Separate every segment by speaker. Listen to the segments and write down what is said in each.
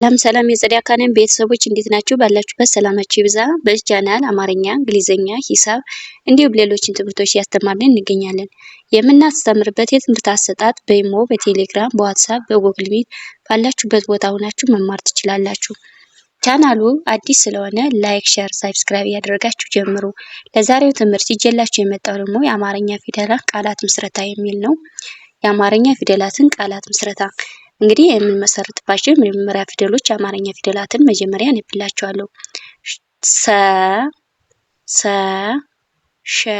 Speaker 1: ሰላም የጸደይ አካዳሚ ቤተሰቦች እንዴት ናችሁ? ባላችሁበት ሰላማችሁ ይብዛ። በዚህ ቻናል አማርኛ፣ እንግሊዝኛ፣ ሂሳብ እንዲሁም ሌሎችን ትምህርቶች ያስተማርን እንገኛለን። የምናስተምርበት የትምህርት አሰጣጥ በኢሞ፣ በቴሌግራም፣ በዋትስአፕ፣ በጉግል ሚት ባላችሁበት ቦታ ሆናችሁ መማር ትችላላችሁ። ቻናሉ አዲስ ስለሆነ ላይክ፣ ሼር፣ ሳብስክራይብ ያደረጋችሁ ጀምሩ። ለዛሬው ትምህርት ይዤላችሁ የመጣው ደግሞ የአማርኛ ፊደላት ቃላት ምስረታ የሚል ነው። የአማርኛ ፊደላትን ቃላት ምስረታ እንግዲህ የምንመሰርትባቸው የመጀመሪያ ፊደሎች የአማርኛ ፊደላትን መጀመሪያ አነብላችኋለሁ። ሰ ሰ ሸ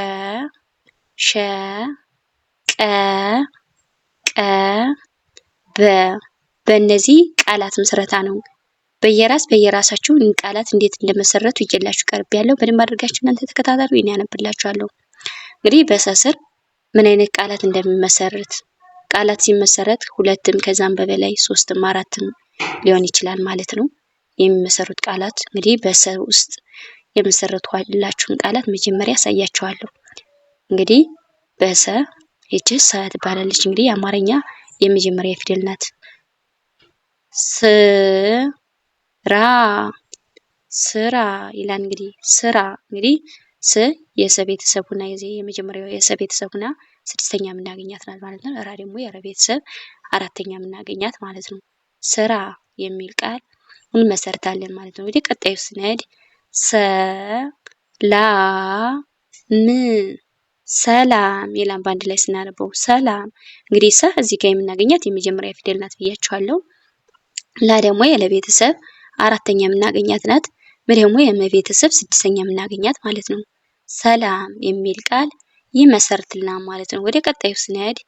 Speaker 1: ሸ ቀ ቀ በ በእነዚህ ቃላት ምስረታ ነው። በየራሳችሁ ቃላት እንዴት እንደመሰረቱ ይዤላችሁ ቀርቤያለሁ። በደንብ አድርጋችሁ እናንተ ተከታተሉ። እኔ አነብላችኋለሁ። እንግዲህ በሰስር ምን አይነት ቃላት እንደሚመሰርት ቃላት ሲመሰረት ሁለትም ከዛም በበላይ ሶስትም አራትም ሊሆን ይችላል ማለት ነው። የሚመሰሩት ቃላት እንግዲህ በሰ ውስጥ የመሰረትኳላችሁን ቃላት መጀመሪያ ያሳያችኋለሁ። እንግዲህ በሰ እቺ ሰ ትባላለች። እንግዲህ የአማርኛ የመጀመሪያ ፊደል ናት። ስ ራ ስራ ይላል። እንግዲህ ስራ እንግዲህ ስ የሰ ቤተሰብ ሆና የመጀመሪያው የሰ ቤተሰብ ሆና ስድስተኛ የምናገኛት ናት ማለት ነው። ራ ደግሞ የረ ቤተሰብ አራተኛ የምናገኛት ማለት ነው። ስራ የሚል ቃል እንመሰርታለን ማለት ነው። ወደ ቀጣዩ ስንሄድ ሰ ላ ም ሰላም ይላል። በአንድ ላይ ስናነበው ሰላም። እንግዲህ ሰ እዚህ ጋር የምናገኛት የመጀመሪያ ፊደል ናት ብያችኋለሁ። ላ ደግሞ የለ ቤተሰብ አራተኛ የምናገኛት ናት። ም ደግሞ የመ ቤተሰብ ስድስተኛ የምናገኛት ማለት ነው። ሰላም የሚል ቃል ይመሰርትልናል ማለት ነው። ወደ ቀጣዩ ስንሄድ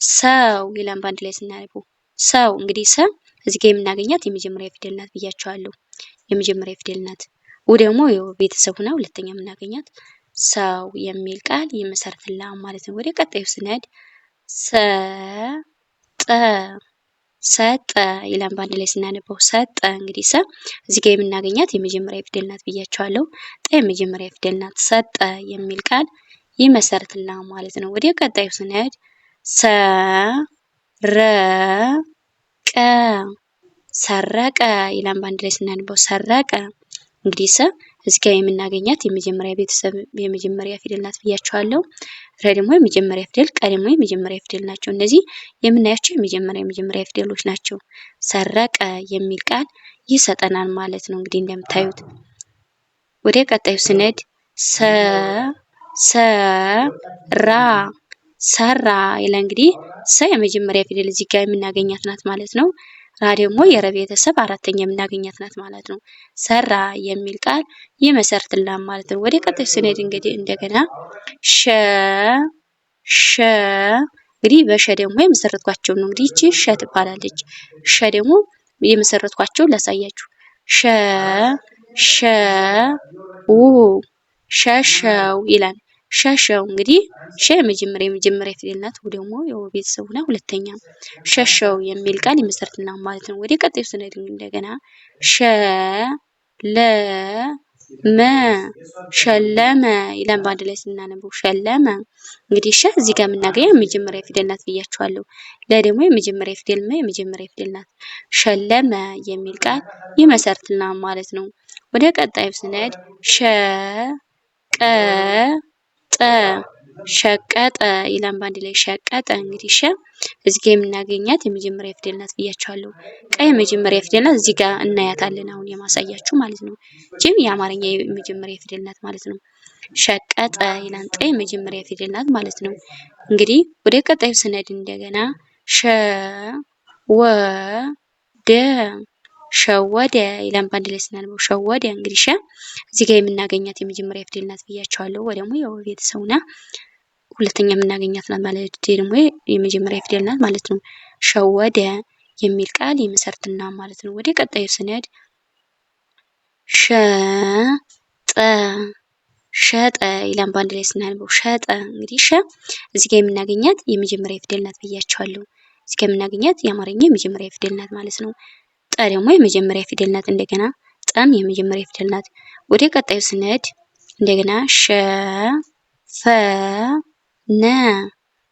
Speaker 1: ሰው ይላል። በአንድ ላይ ስናነበው ሰው። እንግዲህ ሰ እዚህ ጋር የምናገኛት የመጀመሪያ ፊደል ናት ብያቸዋለሁ። የመጀመሪያ ፊደል ናት። ደግሞ ቤተሰብ ሆና ሁለተኛ የምናገኛት ሰው የሚል ቃል ይመሰርትልናል ማለት ነው። ወደ ቀጣዩ ስንሄድ ሰጠ ይላል። በአንድ ላይ ስናነበው ሰጠ። እንግዲህ ሰ እዚህ ጋር የምናገኛት የመጀመሪያ ፊደል ናት ብያቸዋለሁ። ጠ የመጀመሪያ ፊደል ናት። ሰጠ የሚል ቃል ይመሰርትልናል ማለት ነው። ወደ ቀጣዩ ስንሄድ ሰረቀ ይላል። በአንድ ላይ ስናነበው ሰረቀ። እንግዲህ ሰ እዚህ ጋር የምናገኛት የመጀመሪያ ቤተሰብ የመጀመሪያ ፊደል ናት ብያቸዋለሁ። ረ ደግሞ የመጀመሪያ ፊደል፣ ቀ ደግሞ የመጀመሪያ ፊደል ናቸው። እነዚህ የምናያቸው የመጀመሪያ ፊደሎች ናቸው። ሰረቀ የሚል ቃል ይሰጠናል ማለት ነው። እንግዲህ እንደምታዩት ወደ ቀጣዩ ስንሄድ ሰራ ይላል። እንግዲህ ሰ የመጀመሪያ ፊደል እዚህ ጋር የምናገኛት ናት ማለት ነው። ራ ደግሞ የረ ቤተሰብ አራተኛ የምናገኛት ናት ማለት ነው። ሰራ የሚል ቃል ይመሰርትልናል ማለት ነው። ወደ ቀጣዩ ስንሄድ እንግዲህ እንደገና እንግዲህ በሸ ደግሞ የመሰረትኳቸው ነው። እንግዲህ እቺ ሸ ትባላለች። ሸ ደግሞ የመሰረትኳቸው ላሳያችሁ። ሸሸው ይላል። ሸሸው እንግዲህ ሸ የመጀመሪያ ፊደል ናት። ደግሞ የቤተሰቡ ነው ሁለተኛ። ሸሸው የሚል ቃል ይመሰርትልናል ማለት ነው። ወደ ቀጣዩ ስንሄድ እንደገና ሸለመ ይላል። በአንድ ላይ ስናነበው ሸለመ። እንግዲህ ሸ እዚህ ጋር የምናገኘው የመጀመሪያ ፊደል ናት ብያችኋለሁ። ለ ደግሞ የመጀመሪያ ፊደል ናት። ሸለመ የሚል ቃል ይመሰርትልናል ማለት ነው። ወደ ቀጣዩ ስንሄድ ሸቀጠ ይላል። በአንድ ላይ ሸቀጠ። እንግዲህ ሸ እዚህ ጋር የምናገኛት የመጀመሪያ ፊደል ናት ብያችኋለሁ። ቀ የመጀመሪያ ፊደል ናት። እዚህ ጋር እናያታለን አሁን የማሳያችሁ ማለት ነው። እቺም የአማርኛ የመጀመሪያ ፊደል ናት ማለት ነው። ሸቀጠ ይላል። ጠ የመጀመሪያ ፊደል ናት ማለት ነው። እንግዲህ ወደ ቀጣዩ ስንሄድ እንደገና ሸወደ ይላል። በአንድ ላይ ስናነበው ሸወደ። እንግዲህ ሸ እዚህ ጋር የምናገኛት የመጀመሪያ ፊደል ናት ብያቸዋለሁ። ወይ ደግሞ የቤተሰብ ሆና ሁለተኛ የምናገኛት ናት ማለት ደግሞ የመጀመሪያ ፊደል ናት ማለት ነው። ሸወደ የሚል ቃል ይመሰርትልናል ማለት ነው። ወደ ቀጣዩ ስንሄድ ሸጠ ይላል። በአንድ ላይ ስናነበው ሸጠ። እንግዲህ ሸ እዚህ ጋር የምናገኛት የመጀመሪያ ፊደል ናት ብያቸዋለሁ። እዚህ ጋር የምናገኛት የአማርኛ የመጀመሪያ ፊደል ናት ማለት ነው። ጠ ደግሞ የመጀመሪያ ፊደል ናት። እንደገና ጠም የመጀመሪያ ፊደል ናት። ወደ ቀጣዩ ስንሄድ እንደገና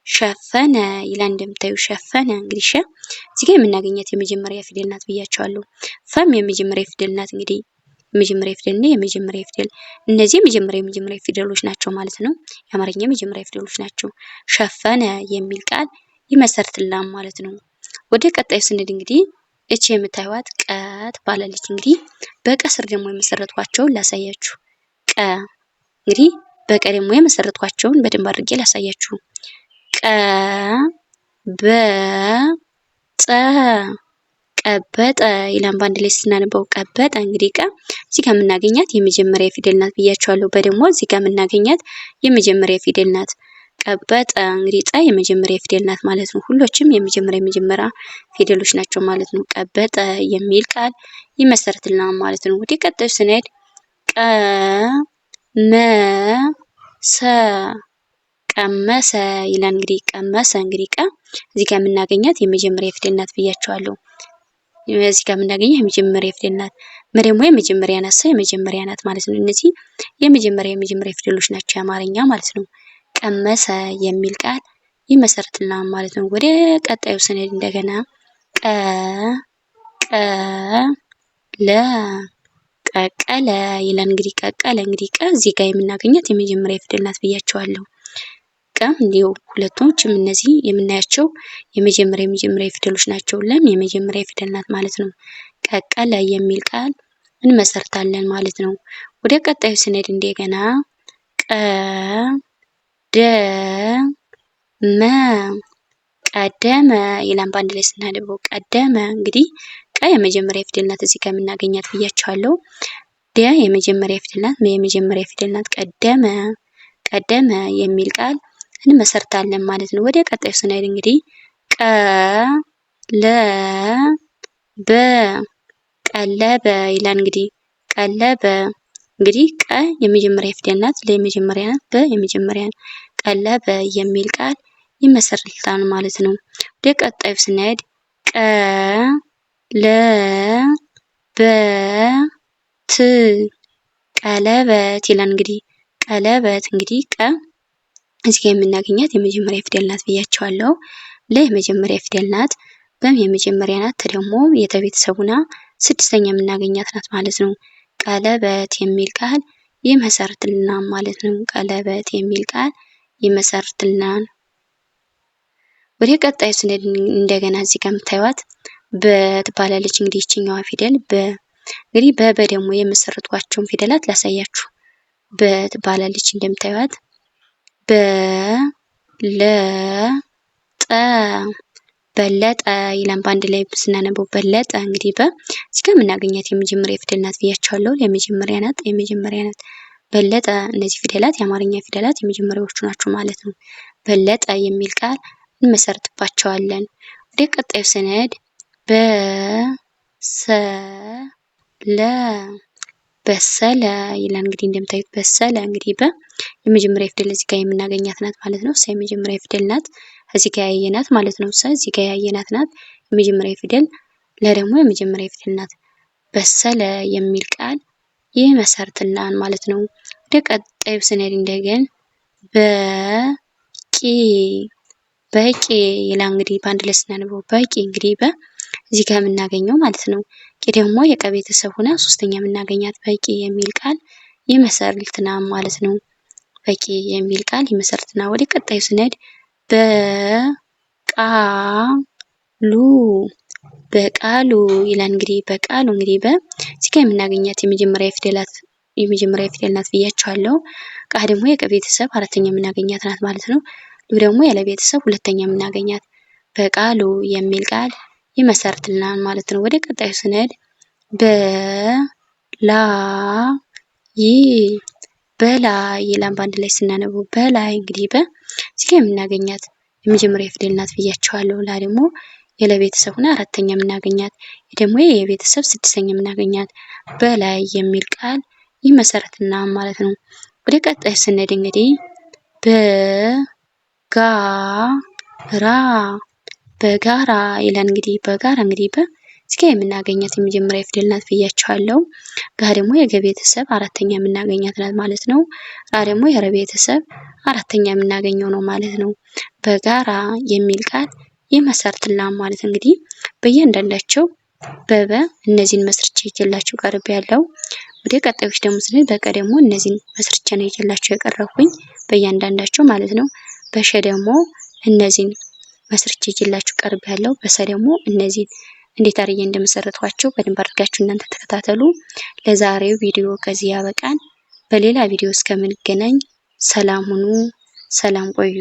Speaker 1: ሸፈነ ይላል። እንደምታዩ ሸፈነ እንግዲህ ሸ እዚህ ጋር የምናገኛት የመጀመሪያ ፊደል ናት ብያቸዋለሁ። ፈም የመጀመሪያ ፊደል ናት። እንግዲህ የመጀመሪያ ፊደል እና የመጀመሪያ ፊደል እነዚህ የመጀመሪያ ፊደሎች ናቸው ማለት ነው። የአማርኛ የመጀመሪያ ፊደሎች ናቸው። ሸፈነ የሚል ቃል ይመሰርትልናል ማለት ነው። ወደ ቀጣዩ ስንሄድ እንግዲህ እቺ የምታዩት ቀ ትባላለች። እንግዲህ በቀ ስር ደግሞ የመሰረትኳቸውን ላሳያችሁ። ቀ እንግዲህ በቀ ደግሞ የመሰረትኳቸውን በደንብ አድርጌ ላሳያችሁ። ቀ በ ጸ ቀበጠ ይላል። በአንድ ላይ ስናነበው ቀበጠ። እንግዲህ ቀ እዚህ ጋር የምናገኛት የመጀመሪያ ፊደል ናት ብያቸዋለሁ። በደግሞ እዚህ ጋር የምናገኛት የመጀመሪያ ፊደል ናት። ቀበጠ እንግዲህ ጠ የመጀመሪያ ፊደል ናት ማለት ነው። ሁሎችም የመጀመሪያ ፊደሎች ናቸው ማለት ነው። ቀበጠ የሚል ቃል ይመሰርትልናል ማለት ነው። ወደ ቀጣዩ ስንሄድ ቀ መ ሰ ቀመሰ ይላል። እንግዲህ ቀመሰ እንግዲህ ቀ እዚህ ጋር የምናገኛት የመጀመሪያ ፊደል ናት ብያቸዋለሁ። እዚህ ጋር የምናገኘው የመጀመሪያ ፊደል ናት። መ ደግሞ የመጀመሪያ ናት። ሰ የመጀመሪያ ናት ማለት ነው። እነዚህ የመጀመሪያ ፊደሎች ናቸው የአማርኛ ማለት ነው። ቀመሰ የሚል ቃል ይመሰርትልናል ማለት ነው። ወደ ቀጣዩ ስንሄድ እንደገና ቀ ቀ ለ ቀቀለ ይላል። እንግዲህ ቀቀለ እንግዲህ ቀ እዚህ ጋር የምናገኛት የመጀመሪያ ፊደል ናት ብያቸዋለሁ። ቀም እንዲሁ ሁለቶችም እነዚህ የምናያቸው የመጀመሪያ ፊደሎች ናቸው። ለም የመጀመሪያ ፊደል ናት ማለት ነው። ቀቀለ የሚል ቃል እንመሰርታለን ማለት ነው። ወደ ቀጣዩ ስንሄድ እንደገና ቀ ደ መ ቀደመ ይላል። በአንድ ላይ ስናነበው ቀደመ እንግዲህ ቀ የመጀመሪያ ፊደል ናት እዚህ ጋር የምናገኛት ብያቸዋለሁ። ደ የመጀመሪያ ፊደል ናት። መ የመጀመሪያ ፊደል ናት። ቀደመ የሚል ቃል እንመሰርታለን ማለት ነው። ወደ ቀጣዩ ስንሄድ እንግዲህ ቀ ለ በ ቀለበ ይላል። እንግዲህ ቀለበ እንግዲህ ቀ የመጀመሪያ ፊደል ናት። ለ የመጀመሪያ ናት። በ የመጀመሪያ ናት። ቀለበ የሚል ቃል ይመሰርታል ማለት ነው። ወደ ቀጣዩ ስንሄድ ቀ ለ በ ት ቀለበት ይላል። እንግዲህ ቀለበት እንግዲህ ቀ እዚህ ጋር የምናገኛት የመጀመሪያ ፊደል ናት ብያቸዋለሁ። ለ የመጀመሪያ ፊደል ናት። በም የመጀመሪያ ናት። ደግሞ የተቤተሰቡና ስድስተኛ የምናገኛት ናት ማለት ነው። ቀለበት የሚል ቃል ይመሰርትልናል ማለት ነው። ቀለበት የሚል ቃል ይመሰርትልናል። ወደ ቀጣዩ ስንሄድ እንደገና እዚህ ጋር የምታዩት በ ትባላለች። እንግዲህ ይችኛዋ ፊደል በ እንግዲህ በ ደግሞ የመሰረትኳቸውን ፊደላት ላሳያችሁ። በ ትባላለች እንደምታዩት በ ለ ጠ በለጠ ይላል። በአንድ ላይ ስናነበው በለጠ እንግዲህ በ እዚህ ጋር የምናገኛት የመጀመሪያ ፊደል ናት ብያቸዋለሁ። የመጀመሪያ ናት። በለጠ እነዚህ ፊደላት የአማርኛ ፊደላት የመጀመሪያዎቹ ናቸው ማለት ነው። በለጠ የሚል ቃል እንመሰርትባቸዋለን። ወደ ቀጣዩ ስንሄድ በሰለ ይላል። እንግዲህ እንደምታዩት በሰለ እንግዲህ በ የመጀመሪያ ፊደል እዚህ ጋር የምናገኛት ናት ማለት ነው። ሰ የመጀመሪያ ፊደል ናት እዚህ ጋር ያየናት ማለት ነው። ሰ እዚህ ጋር ያየናት ናት የመጀመሪያ ፊደል። ለ ደግሞ የመጀመሪያ ፊደል ናት። በሰለ የሚል ቃል ይመሰርትልናል ማለት ነው። ወደ ቀጣዩ ስንሄድ እንደገና በቂ ይላል። እንግዲህ በአንድ ላይ ስናነበው በቂ እንግዲህ በ እዚህ ጋር የምናገኘው ማለት ነው። ቂ ደግሞ የቀ ቤተሰብ ሆና ሶስተኛ የምናገኛት በቂ የሚል ቃል ይመሰርትልናል ማለት ነው። በቂ የሚል ቃል ይመሰርትልናል። ወደ ቀጣዩ ስንሄድ በቃሉ ይላል። እንግዲህ በቃሉ እንግዲህ በ እዚህ ጋር የምናገኛት የመጀመሪያ ፊደል ናት ብያቸዋለሁ። ቃ ደግሞ የቀ ቤተሰብ አራተኛ የምናገኛት ናት ማለት ነው። ሉ ደግሞ ያለ ቤተሰብ ሁለተኛ የምናገኛት በቃሉ የሚል ቃል ይመሰርትልናል ማለት ነው። ወደ ቀጣዩ ስንሄድ በላይ ይላል። በአንድ ላይ ስናነበው በላይ እንግዲህ በ እዚህ ጋር የምናገኛት የመጀመሪያ ፊደል ናት ብያቸዋለሁ። ላ ደግሞ የለቤተሰብ ሆና አራተኛ የምናገኛት ደግሞ የቤተሰብ ስድስተኛ የምናገኛት በላይ የሚል ቃል ይመሰርትልናል ማለት ነው። ወደ ቀጣይ ስንሄድ እንግዲህ በጋራ ይላል። እንግዲህ በጋራ እንግዲህ እዚህ ጋር የምናገኛት የመጀመሪያ ፊደል ናት ብያችኋለሁ። ጋ ደግሞ የገ ቤተሰብ አራተኛ የምናገኛት ናት ማለት ነው። ራ ደግሞ የረ ቤተሰብ አራተኛ የምናገኘው ነው ማለት ነው። በጋራ የሚል ቃል ይመሰርትልናል ማለት እንግዲህ በእያንዳንዳቸው በበ እነዚህን መስርቼ ይዤላችሁ ቀርብ ያለው። ወደ ቀጣዮች ደግሞ ስንል በቀ ደግሞ እነዚህን መስርቼ ነው ይዤላችሁ የቀረብኩኝ በእያንዳንዳቸው ማለት ነው። በሸ ደግሞ እነዚህን መስርቼ ይዤላችሁ ቀርብ ያለው። በሰ ደግሞ እነዚህን እንዴት አድርጌ እንደመሰረቷቸው በደንብ አድርጋችሁ እናንተ ተከታተሉ። ለዛሬው ቪዲዮ ከዚህ ያበቃን። በሌላ ቪዲዮ እስከምንገናኝ ሰላም ሁኑ፣ ሰላም ቆዩ።